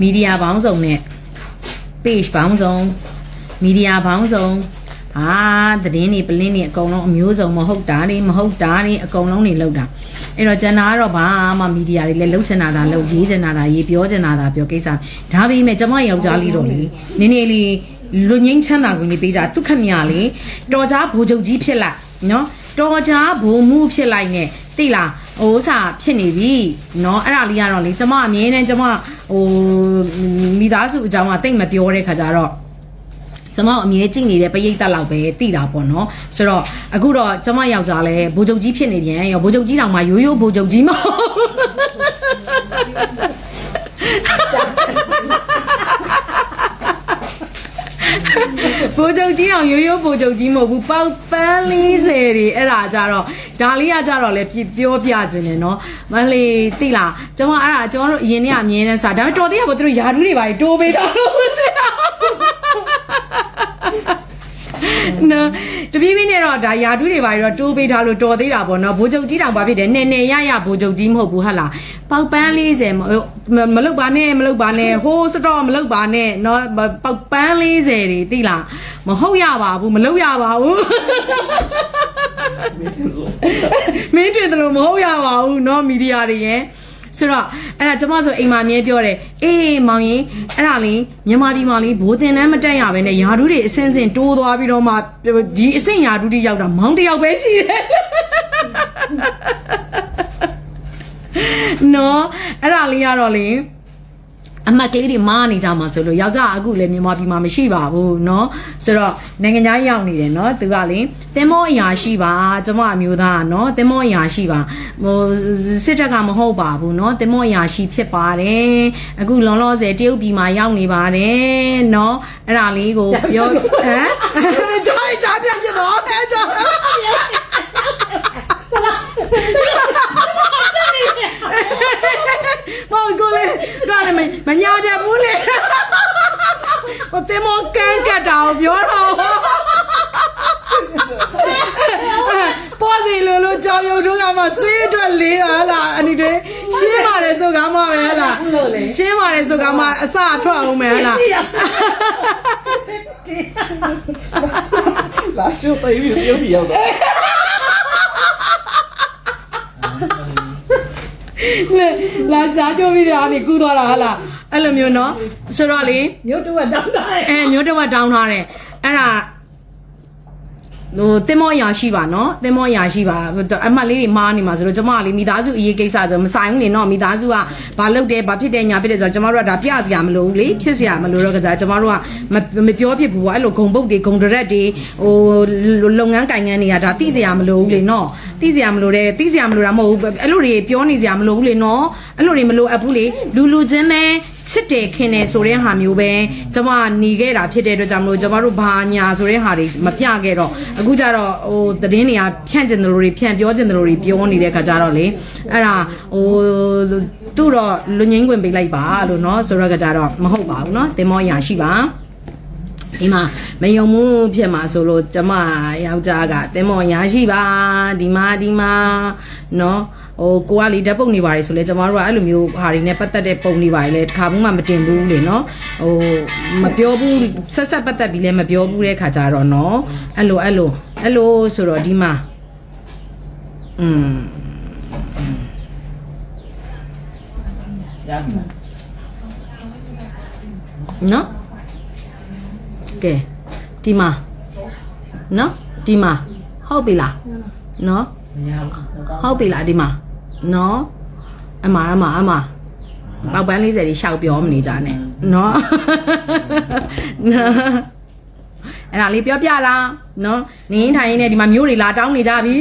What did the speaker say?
media ဘောင်းဆောင်နဲ့ page ဘောင်းဆောင် media ဘောင်းဆောင်သတင်းတွေပလင်းတွေအကုန်လုံးအမျိုးစုံမဟုတ်တာတွေမဟုတ်တာတွေအကုန်လုံးတွေလောက်တာအဲ့တော့ကျန်တာကတော့ဘာမှ media တွေလည်းလှုပ်ချင်တာလှုပ်ရေးချင်တာရေးပြောချင်တာပြောကိစ္စဒါပေမဲ့ကျမယောက်ျားလေးတော့လေနည်းနည်းလေးလူငင်းချမ်းသာကိုနေပေးကြသူခမရလေတော်ကြားဘိုးချုပ်ကြီးဖြစ်လိုက်နော်တော်ကြားဘိုးမှုဖြစ်လိုက်နဲ့သိလားဟိုစာဖြစ်နေပြီเนาะအဲ့ဒါလေးကတော့လေကျမအမြဲတမ်းကျမမိသားစုအကြောင်းကတိတ်မပြောတဲ့ခါကျတော့ကျမအမြဲကြည့်နေတဲ့ပရိသတ်လောက်ပဲတိတာပေါ့နော်ဆိုတော့အခုတော့ကျမယောက်ျားလဲဘိုးချုပ်ကြီးဖြစ်နေပြန်ရောဘိုးချုပ်ကြီးတောင်မှရိုးရိုးဘိုးချုပ်ကြီးမဟုတ်ဘိုးချုပ်ကြီးအောင်ရိုးရိုးဘိုးချုပ်ကြီးမဟုတ်ဘူးပေါက်ပန်း40တွေအဲ့ဒါကြတော့ဒါလေးကကြတော့လေပြောပြခြင်းနေနော်မလေးသိလားကျမအဲ့ဒါကျမတို့အရင်နေ့ကအမြင်နဲ့စားဒါပေမဲ့တော်သေးရပေါ့သူတို့ယာထူးတွေပါတိုးပေးတာလို့ဆရာနော်တပီးပီးနဲ့တော့ဒါယာထူးတွေပါတော့တိုးပေးထားလို့တော်သေးတာပေါ့နော်ဘိုးချုပ်ကြီးတောင်ဘာဖြစ်တယ်နေနေရဘိုးချုပ်ကြီးမဟုတ်ဘူးဟဟလားပေါက်ပန်း40မလုတ်ပါနဲ့ဟိုးစတော့မလုတ်ပါနဲ့နော်ပေါက်ပန်း40တွေသိလားမဟုတ်ရပါဘူးမလုတ်ရပါဘူးမင်းတွေ့တယ်လို့မဟုတ်ရပါဘူးเนาะမီဒီယာတွေရဲ့ဆိုတော့အဲ့ဒါကျမဆိုအိမ်မှာမြဲပြောတယ်အေးမောင်ရင်အဲ့ဒါလေးမြန်မာပြည်မှာလေးဘိုးတင်တန်းမတက်ရပဲနဲ့ယာဒူးတွေအစင်းစင်တိုးသွားပြီးတော့မှဒီအဆင့်ယာဒူးတွေရောက်တာမောင်တယောက်ပဲရှိတယ်နော်အဲ့ဒါလေးကတော့လေအမတ်ကလေးတွေမားနေကြမှာဆိုလို့ယောက်ျားအခုလည်းမြန်မာပြည်မှာမရှိပါဘူးเนาะဆိုတော့နိုင်ငံသားရောက်နေတယ်เนาะသူကလေသင်္ဘောအရာရှိပါကျမအမျိုးသားเนาะသင်္ဘောအရာရှိပါဟိုစစ်တပ်ကမဟုတ်ပါဘူးเนาะသင်္ဘောအရာရှိဖြစ်ပါတယ်အခုလောလောဆယ်တရုတ်ပြည်မှာရောက်နေပါတယ်เนาะအဲ့ဒါလေးကိုပြောဟမ်ကြားပြပြတော့အဲ့ကြောင့်မောင်ကိုလေဒါလည်းမညာတယ်ဘူးလေဟိုတင်မောကန်ကတ်တာကိုပြောတော့ပေါ်စီလိုကြောင်ရုပ်တို့ကမှဆေးအတွက်လေးတာဟလားအနိတွေရှင်းပါတယ်ဆိုကမှပဲဟလားရှင်းပါတယ်ဆိုကမှအစထွက်အောင်မယ်ဟလားလာချိုးတေးပြီးရုပ်ပြီးရောက်တော့လာကြိုးပြီးတော့အနေကူးသွားတာဟာလားအဲ့လိုမျိုးနော်ဆိုတော့လေမျိုးတော့တောင်းထားတယ်မျိုးတော့တောင်းထားတယ်အဲ့ဒါဟိုတင်မောအရာရှိပါနော်တင်မောအရာရှိပါအမတ်လေးတွေမားနေမှာဆိုတော့ကျမကလေမိသားစုအရေးကိစ္စဆိုမဆိုင်ဘူးနေနော်မိသားစုကဘာလုပ်တယ်ဘာဖြစ်တယ်ညာဖြစ်တယ်ဆိုတော့ကျမတို့ကဒါပြစရာမလိုဘူးလေဖြစ်စရာမလိုတော့ကြကျမတို့ကမပြောဖြစ်ဘူးအဲ့လိုဂုံပုတ်တွေဂုံဒရက်တွေဟိုလုပ်ငန်းကိုင်ငန်းတွေကဒါသိစရာမလိုဘူးလေနော်သိစရာမလိုတာမဟုတ်ဘူးအဲ့လိုတွေပြောနေစရာမလိုဘူးလေနော်အဲ့လိုတွေမလိုအပ်ဘူးလေလူချင်းပဲချစ်တယ်ခင်တယ်ဆိုတဲ့ဟာမျိုးပဲကျမနေခဲ့တာဖြစ်တဲ့အတွက်ကြောင့်မလို့ကျမတို့ဘာညာဆိုတဲ့ဟာတွေမပြခဲ့တော့အခုကျတော့ဟိုသတင်းတွေကဖြန့်ကျင်တယ်လို့တွေဖြန့်ပြောကျင်တယ်လို့တွေပြောနေတဲ့ခါကျတော့လေအဲ့ဒါဟိုသူ့တော့လူငင်းခွင့်ပေးလိုက်ပါလို့เนาะဆိုတော့ခါကျတော့မဟုတ်ပါဘူးเนาะတင်မောအရာရှိပါဒီမှာမယုံမှုဖြစ်မှာဆိုလို့ကျမယောက်ျားကတင်မောအရာရှိပါဒီမှာเนาะဟိုကိုကလေဓာတ်ပုံနေပါတယ်ဆိုလဲကျမတို့ကအဲ့လိုမျိုးဟာတွေနဲ့ပတ်သက်တဲ့ပုံနေပါတယ်လေတစ်ခါမှမတင်ဘူးလေနော်ဟိုမပြောဘူးဆက်ပတ်သက်ပြီးလဲမပြောဘူးတဲ့ခါကြတော့နော်အဲ့လိုဆိုတော့ဒီမှာရပြီနော်ကဲဒီမှာနော်ဒီမှာဟုတ်ပြီလားနော်ဟုတ်ပြီလားဒီမှာနော်အမပေါက်ပန်း40တွေရှောက်ပြောမနေကြနဲ့နော်အဲ့ဒါလေးပြောပြလားနော်နင်းထိုင်နေဒီမှာမျိုးတွေလာတောင်းနေကြပြီ